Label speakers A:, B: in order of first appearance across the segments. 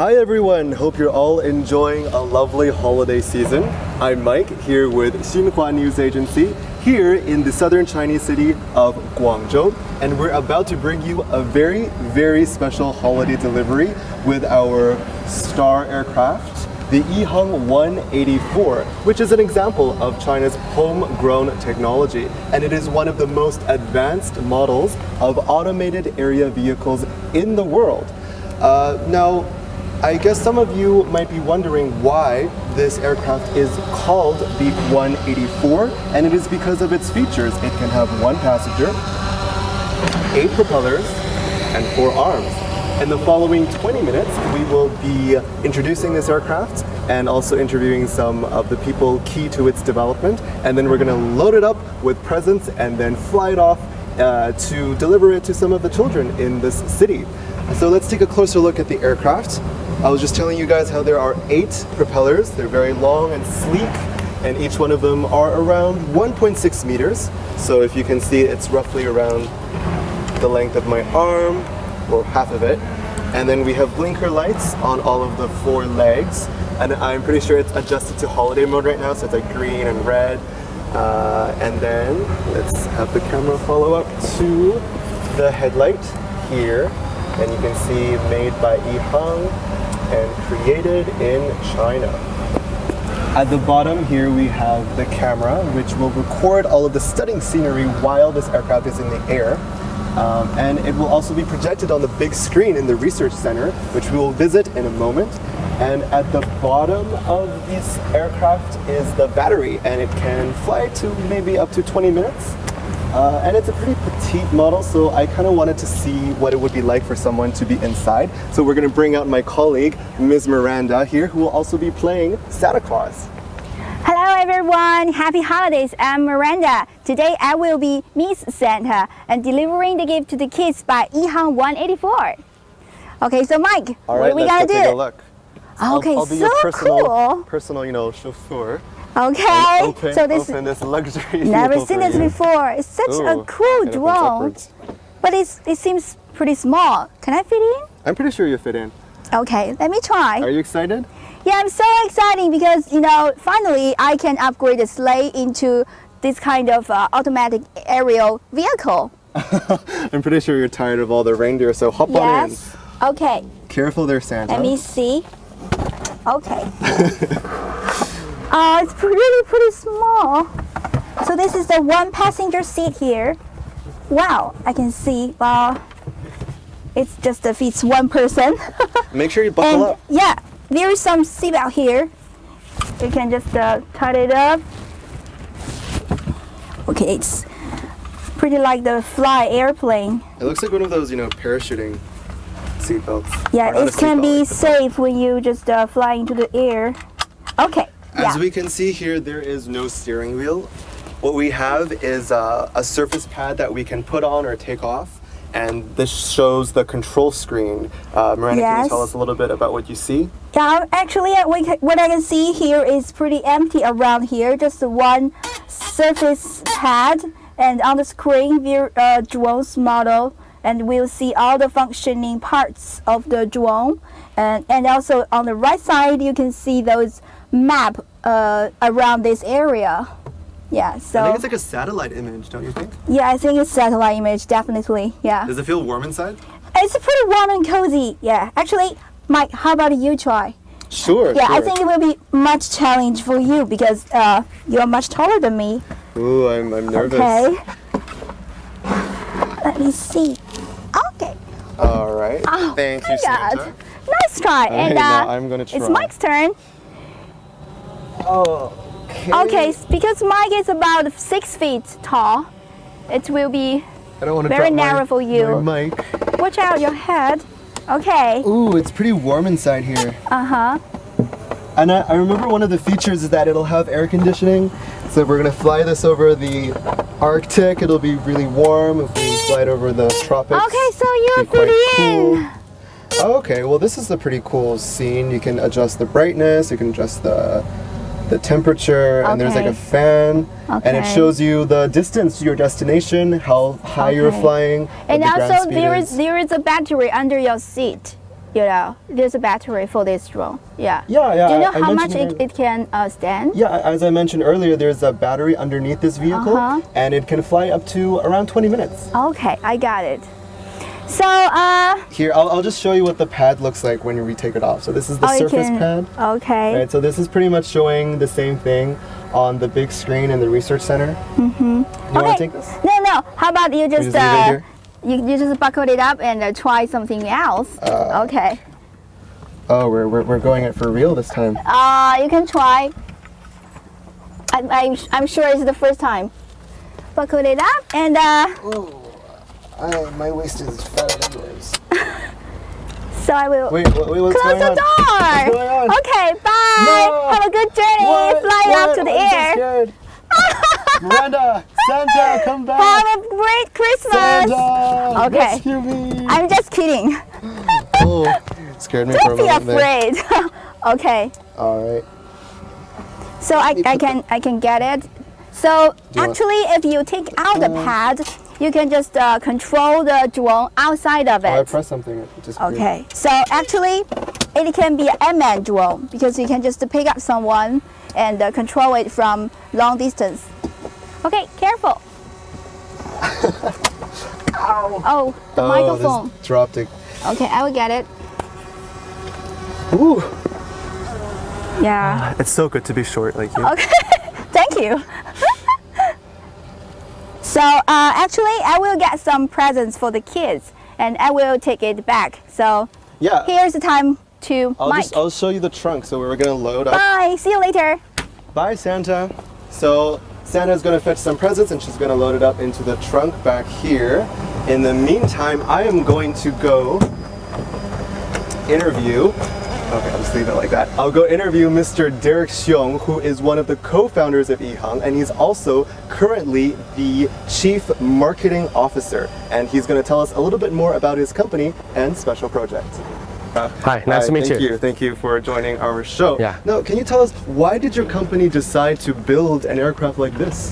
A: Hi everyone, hope you're all enjoying a lovely holiday season. I'm Mike here with Xinhua News Agency here in the southern Chinese city of Guangzhou, and we're about to bring you a very special holiday delivery with our star aircraft, the Ehang 184, which is an example of China's homegrown technology, and it is one of the most advanced models of automated area vehicles in the world. Now, I guess some of you might be wondering why this aircraft is called the 184, and it is because of its features. It can have 1 passenger, 8 propellers, and 4 arms. In the following 20 minutes, we will be introducing this aircraft and also interviewing some of the people key to its development, and then we're going to load it up with presents and then fly it off to deliver it to some of the children in this city. So let's take a closer look at the aircraft. I was just telling you guys how there are 8 propellers. They're very long and sleek, and each one of them are around 1.6 meters. So if you can see, it's roughly around the length of my arm, or half of it. And then we have blinker lights on all of the 4 legs, and I'm pretty sure it's adjusted to holiday mode right now, so it's like green and red. And then let's have the camera follow up to the headlight here, and you can see made by Ehang and created in China. At the bottom here we have the camera, which will record all of the stunning scenery while this aircraft is in the air. And it will also be projected on the big screen in the research center, which we will visit in a moment. And at the bottom of this aircraft is the battery, and it can fly to maybe up to 20 minutes. And it's a pretty petite model, so I kind of wanted to see what it would be like for someone to be inside. So we're going to bring out my colleague, Ms. Miranda here, who will also be playing Santa Claus.
B: Hello everyone, happy holidays. I'm Miranda. Today I will be Miss Santa and delivering the gift to the kids by Ehang 184. Okay, so Mike, what are we gonna do?
A: Take a look.
B: Okay,
A: I'll be
B: so
A: your personal, chauffeur.
B: Okay,
A: So open this luxury
B: never seen this before. It's such a cool drone, but it seems pretty small. Can I fit in?
A: I'm pretty sure you fit in.
B: Okay, let me try.
A: Are you excited?
B: Yeah, I'm so excited because finally I can upgrade the sleigh into this kind of automatic aerial vehicle.
A: I'm pretty sure you're tired of all the reindeer, so hop on in.
B: Yes. Okay.
A: Careful there, Santa.
B: Let me see. Okay. It's pretty small. So this is the 1 passenger seat here. Wow, I can see. Wow, it's just fits 1 person.
A: Make sure you buckle up.
B: Yeah, there is some seatbelt here. You can just tie it up. Okay, it's pretty like the fly airplane.
A: It looks like one of those, parachuting seatbelts.
B: Yeah, it can be safe when you just fly into the air. Okay.
A: As we can see here, there is no steering wheel. What we have is a surface pad that we can put on or take off, and this shows the control screen. Miranda, can you tell us a little bit about what you see?
B: Yeah, actually, what I can see here is pretty empty around here, just 1 surface pad, and on the screen, drone's model, and we'll see all the functioning parts of the drone, and also on the right side, you can see those map around this area. Yeah, so
A: I think it's like a satellite image, don't you think?
B: Yeah, I think it's satellite image, definitely. Yeah.
A: Does it feel warm inside?
B: It's pretty warm and cozy. Yeah. Actually, Mike, how about you try?
A: Sure.
B: Yeah, sure. I think it will be much challenge for you because you're much taller than me.
A: Ooh, I'm nervous.
B: Okay. Let me see. Okay.
A: All right.
B: Oh,
A: Thank you, Santa.
B: Nice try. And
A: now I'm gonna try.
B: It's Mike's turn. Okay, because Mike is about 6 feet tall, it will be very narrow for you.
A: My mic.
B: Watch out your head. Okay.
A: Ooh, it's pretty warm inside here.
B: Uh-huh.
A: And I remember one of the features is that it'll have air conditioning. So if we're gonna fly this over the Arctic, it'll be really warm. If we fly it over the tropics,
B: okay, so you're fitting in.
A: Okay, well this is a pretty cool scene. You can adjust the brightness, you can adjust the temperature, and there's like a fan, and it shows you the distance to your destination, how high you're flying,
B: and also there is a battery under your seat. there's a battery for this drone. Yeah.
A: Yeah.
B: Do you know
A: I
B: how much
A: mentioned
B: it can stand?
A: Yeah, as I mentioned earlier, there's a battery underneath this vehicle, and it can fly up to around 20 minutes.
B: Okay, I got it. So,
A: Here, I'll just show you what the pad looks like when we take it off. So this is the surface pad.
B: Okay.
A: Right, so this is pretty much showing the same thing on the big screen in the research center. You want to take this?
B: No. How about you just
A: leave it here?
B: you just buckle it up and try something else? Okay.
A: Oh, we're going it for real this time.
B: You can try. I'm sure it's the first time. Buckle it up and
A: My waist is fatter than yours.
B: so I will
A: Wait, what's
B: close
A: going
B: the
A: on? What's
B: door.
A: going on?
B: Okay, bye.
A: No.
B: Have a good journey. Fly up to the
A: I'm
B: air.
A: so scared. Miranda, Santa, come back.
B: Have a great Christmas.
A: Santa,
B: Okay.
A: rescue me.
B: I'm just kidding.
A: Oh, scared me for a
B: Don't be
A: moment there.
B: afraid. Okay.
A: All right.
B: So I can get it. So
A: you want-
B: actually, if you take out the pad, you can just control the drone outside of
A: Oh, I
B: it.
A: pressed something. It just
B: Okay. So actually, it can be an unmanned drone because you can just pick up someone and control it from long distance. Okay, careful.
A: Ow.
B: Oh, the microphone.
A: This dropped it.
B: Okay, I will get it.
A: Ooh.
B: Yeah.
A: It's so good to be short like you.
B: Okay. Thank you. So actually, I will get some presents for the kids, and I will take it back. So
A: Yeah.
B: here's the time to Mike.
A: I'll show you the trunk. So we're gonna load up.
B: Bye. See you later.
A: Bye, Santa. So Santa's gonna fetch some presents and she's gonna load it up into the trunk back here. In the meantime, I am going to go interview. Okay, I'll just leave it like that. I'll go interview Mr. Derek Xiong, who is one of the co-founders of Ehang, and he's also currently the Chief Marketing Officer. And he's gonna tell us a little bit more about his company and special project.
C: Hi, nice to meet you.
A: Thank you for joining our show.
C: Yeah.
A: Now, can you tell us why did your company decide to build an aircraft like this?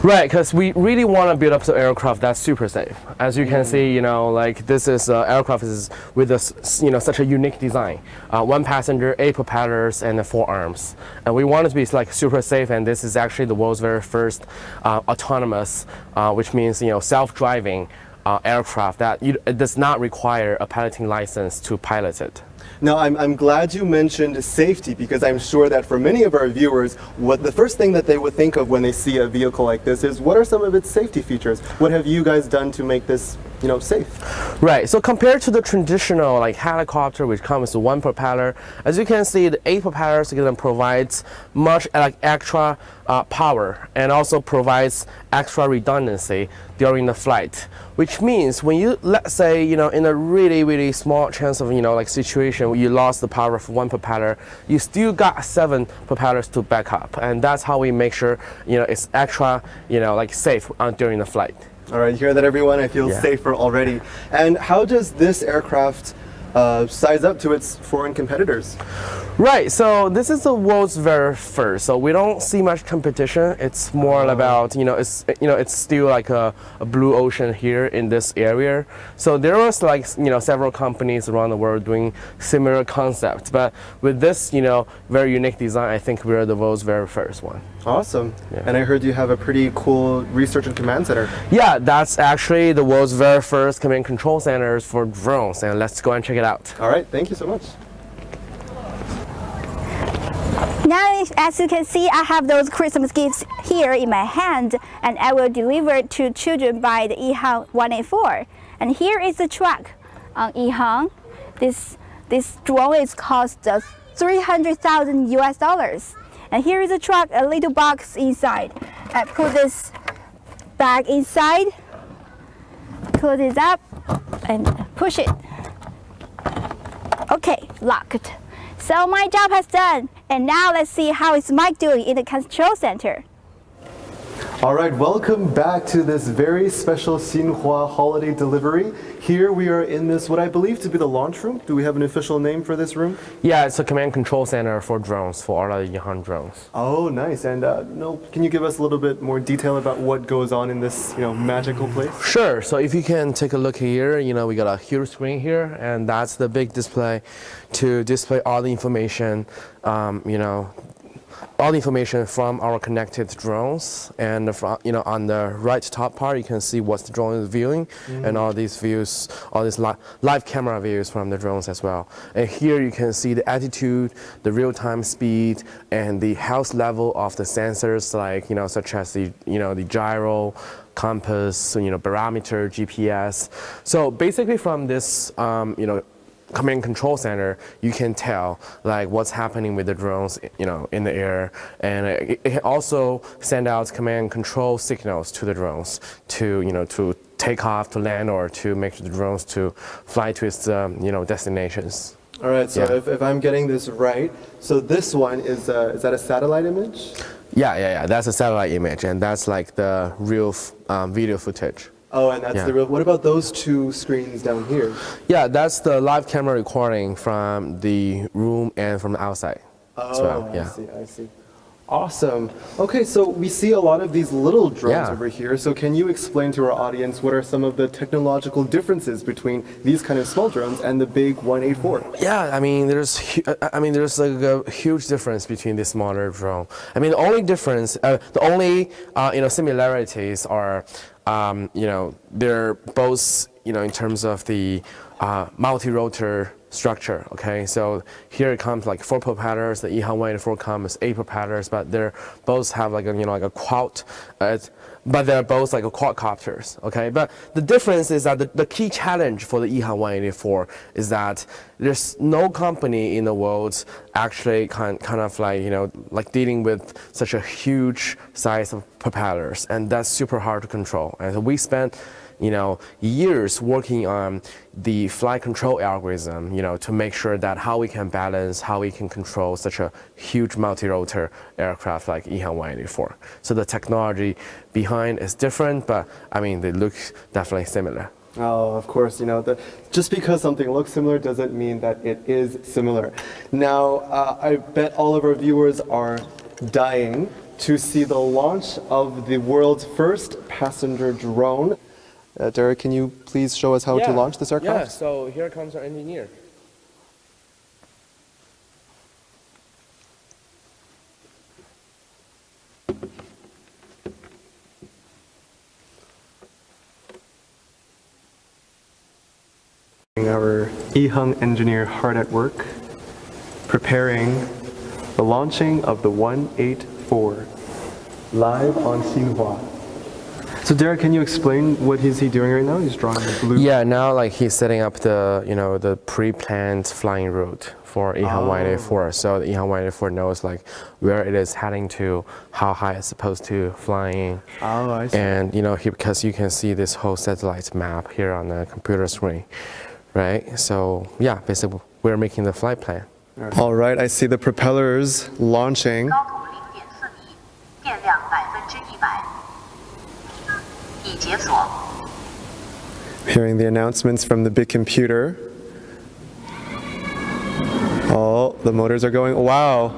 C: Right, because we really want to build up an aircraft that's super safe. As you can see, like this is aircraft is with a, such a unique design. One passenger, 8 propellers, and 4 arms. And we want it to be like super safe. And this is actually the world's very first autonomous, which means self-driving aircraft that it does not require a piloting license to pilot it.
A: Now, I'm glad you mentioned safety because I'm sure that for many of our viewers, the first thing that they would think of when they see a vehicle like this is what are some of its safety features? What have you guys done to make this, safe?
C: Right. So compared to the traditional like helicopter, which comes with 1 propeller, as you can see, the 8 propellers provides much extra power and also provides extra redundancy during the flight. Which means when you, let's say, in a really small chance of, like situation where you lost the power of 1 propeller, you still got 7 propellers to back up. And that's how we make sure, it's extra, like safe during the flight.
A: All right, you hear that, everyone? I feel safer already. And how does this aircraft size up to its foreign competitors?
C: Right, so this is the world's very first. So we don't see much competition. It's more about, it's still like a blue ocean here in this area. So there was like, several companies around the world doing similar concepts. But with this, very unique design, I think we're the world's very first one.
A: Awesome. Yeah. And I heard you have a pretty cool research and command center.
C: Yeah, that's actually the world's very first command and control centers for drones. And let's go and check it out.
A: All right, thank you so much.
B: Now, as you can see, I have those Christmas gifts here in my hand, and I will deliver it to children by the Ehang 184. And here is the truck on Ehang. This drone is cost $300,000 US. And here is a truck, a little box inside. I put this bag inside, close it up, and push it. Okay, locked. So my job has done. And now let's see how is Mike doing in the control center.
A: All right, welcome back to this very special Xinhua holiday delivery. Here we are in this, what I believe to be the launch room. Do we have an official name for this room?
C: Yeah, it's a command control center for drones, for all the Ehang drones.
A: Oh, nice. And can you give us a little bit more detail about what goes on in this, magical place?
C: Sure. So if you can take a look here, we got a huge screen here, and that's the big display to display all the information, all the information from our connected drones, and on the right top part you can see what the drone is viewing, and all these views, all these live camera views from the drones as well. And here you can see the altitude, the real-time speed, and the health level of the sensors, like such as the gyro, compass, barometer, GPS. So basically from this command control center, you can tell like what's happening with the drones, in the air, and it can also send out command control signals to the drones to take off, to land, or to make the drones to fly to its destinations.
A: All right, so
C: Yeah.
A: if I'm getting this right, so this one is that a satellite image?
C: Yeah. That's a satellite image, and that's like the real video footage.
A: Oh, and that's
C: Yeah.
A: the real. What about those two screens down here?
C: Yeah, that's the live camera recording from the room and from the outside as well. Yeah.
A: I see. Awesome. Okay, so we see a lot of these little drones
C: Yeah.
A: over here. So can you explain to our audience what are some of the technological differences between these kind of small drones and the big 184?
C: Yeah, there's like a huge difference between this smaller drone. The only difference, the only similarities are, they're both, in terms of the multi-rotor structure. Okay, so here it comes like 4 propellers. The Ehang 184 comes 8 propellers, but they're both have like a quad. But they're both like a quadcopters, okay? But the difference is that the key challenge for the Ehang 184 is that there's no company in the world actually kind of like dealing with such a huge size of propellers, and that's super hard to control. And so we spent years working on the flight control algorithm, to make sure that how we can balance, how we can control such a huge multi-rotor aircraft like Ehang 184. So the technology behind is different, but they look definitely similar.
A: Oh, of course, just because something looks similar doesn't mean that it is similar. Now, I bet all of our viewers are dying to see the launch of the world's first passenger drone. Derek, can you please show us how to launch this aircraft?
C: Yeah, so here comes our engineer.
A: Our Ehang engineer hard at work, preparing the launching of the 184 live on Xinhua. So Derek, can you explain what is he doing right now? He's drawing the blue.
C: Yeah, now like he's setting up the the pre-planned flying route for Ehang 184. So the Ehang 184 knows like where it is heading to, how high it's supposed to flying.
A: Oh, I see.
C: And because you can see this whole satellite map here on the computer screen, right? So yeah, basically we're making the flight plan.
A: All right, I see the propellers launching.
D: 高度0.4米，电量100%，已解锁。
A: Hearing the announcements from the big computer. Oh, the motors are going. Wow.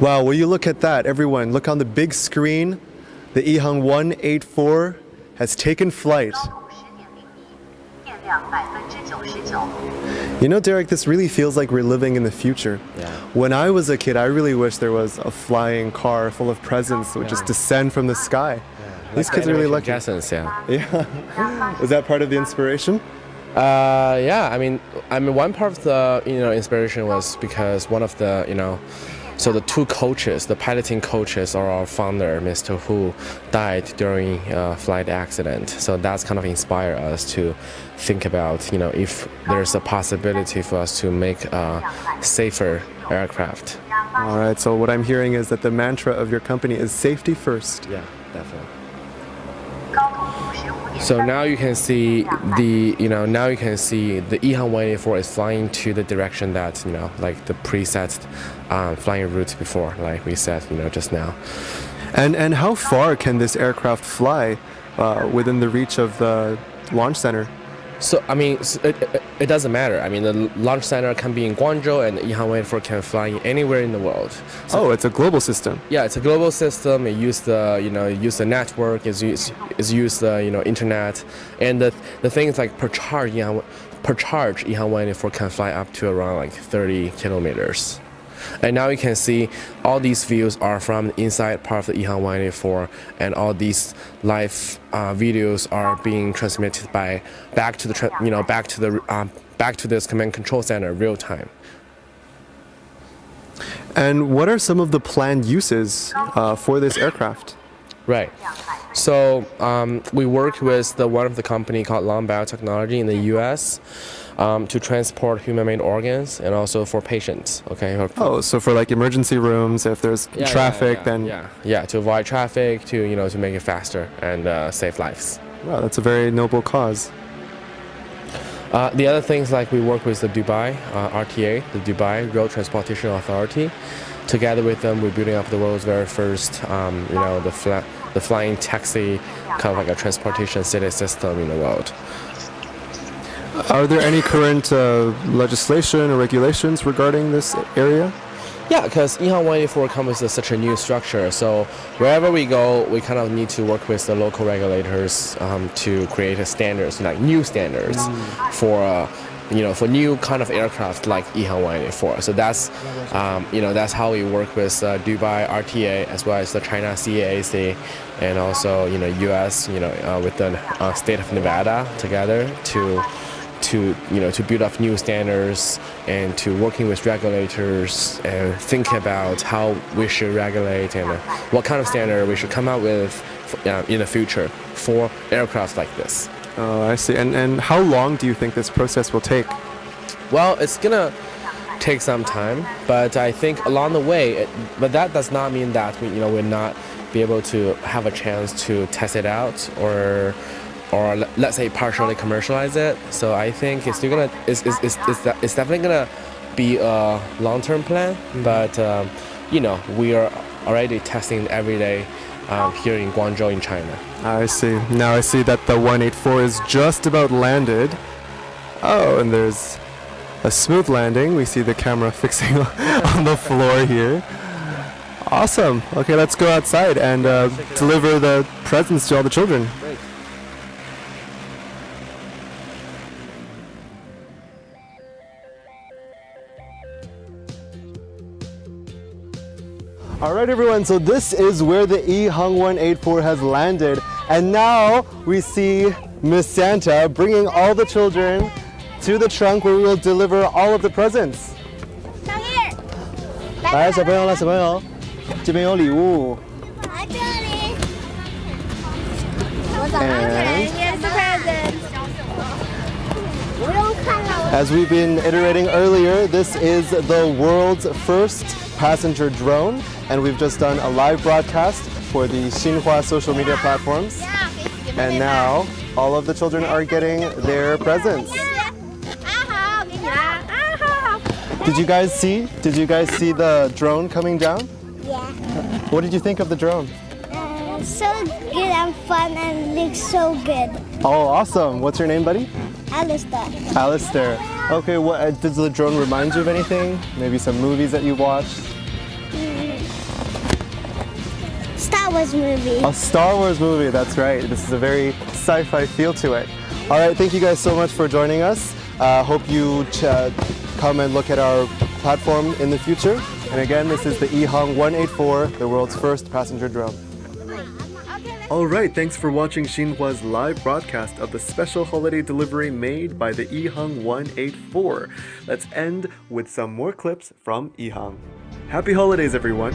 A: Wow, will you look at that? Everyone, look on the big screen. The Ehang 184 has taken flight.
D: 高度10.0米，电量99%。
A: Derek, this really feels like we're living in the future.
C: Yeah.
A: When I was a kid, I really wish there was a flying car full of presents that would just descend from the sky. These kids are really lucky.
C: Essence, yeah.
A: Yeah. Was that part of the inspiration?
C: Yeah, one part of the inspiration was because one of the so the 2 coaches, the piloting coaches, are our founder, Mr. Hu, died during a flight accident. So that's kind of inspired us to think about if there's a possibility for us to make a safer aircraft.
A: All right. So what I'm hearing is that the mantra of your company is safety first.
C: Yeah, definitely.
D: 高度55.3
C: So now you can see the Ehang 184 is flying to the direction that like the preset flying route before, like we said just now.
A: And how far can this aircraft fly within the reach of the launch center?
C: So I mean, it doesn't matter. I mean, the launch center can be in Guangzhou, and the Ehang 184 can fly anywhere in the world. So,
A: It's a global system.
C: yeah, it's a global system. It uses the use the network. It's use the internet, and the thing is like per charge Ehang 184 can fly up to around like 30 kilometers. And now you can see all these views are from the inside part of the Ehang 184, and all these live videos are being transmitted back to this command control center real time.
A: And what are some of the planned uses for this aircraft?
C: Right. So we worked with one of the company called Long Biotechnology in the U.S. To transport human-made organs and also for patients. Okay.
A: So for like emergency rooms, if there's traffic, then
C: to avoid traffic, to make it faster and save lives.
A: Wow, that's a very noble cause.
C: The other things like we work with the Dubai RTA, the Dubai Road Transportation Authority. Together with them, we're building up the world's very first, the flying taxi, kind of like a transportation city system in the world.
A: Are there any current legislation or regulations regarding this area?
C: Yeah, because Ehang 184 comes with such a new structure, so wherever we go, we kind of need to work with the local regulators to create standards, like new standards for for new kind of aircraft like Ehang 184. So that's that's how we work with Dubai RTA as well as the China CAAC, and also US with the state of Nevada together to build up new standards and to working with regulators and think about how we should regulate and what kind of standard we should come out with in the future for aircraft like this.
A: Oh, I see. And how long do you think this process will take?
C: Well, it's gonna take some time, but I think along the way, but that does not mean that we will not be able to have a chance to test it out or let's say partially commercialize it. So I think it's still gonna it's definitely gonna be a long-term plan, but we are already testing every day here in Guangzhou in China.
A: I see. Now I see that the 184 is just about landed. Oh, and there's a smooth landing. We see the camera fixing on the floor here. Awesome. Okay, let's go outside and deliver the presents to all the children.
C: Great.
A: All right, everyone, so this is where the Ehang 184 has landed. And now we see Miss Santa bringing all the children to the trunk where we will deliver all of the presents. 来，小朋友，小朋友，这边有礼物。
E: 来这里。我早上起来也是 present。不用看了。
A: As we've been iterating earlier, this is the world's first passenger drone, and we've just done a live broadcast for the Xinhua social media platforms. And now all of the children are getting their presents. Did you guys see the drone coming down?
E: Yeah.
A: What did you think of the drone?
E: So good and fun and looks so good.
A: Oh, awesome. What's your name, buddy?
E: Alistair.
A: Alistair. Okay, what does the drone remind you of anything? Maybe some movies that you watched?
E: Star Wars movie.
A: A Star Wars movie, that's right. This is a very sci-fi feel to it. All right, thank you guys so much for joining us. Hope you come and look at our platform in the future. And again, this is the Ehang 184, the world's first passenger drone. All right, thanks for watching Xinhua's live broadcast of the special holiday delivery made by the Ehang 184. Let's end with some more clips from Ehang. Happy holidays, everyone.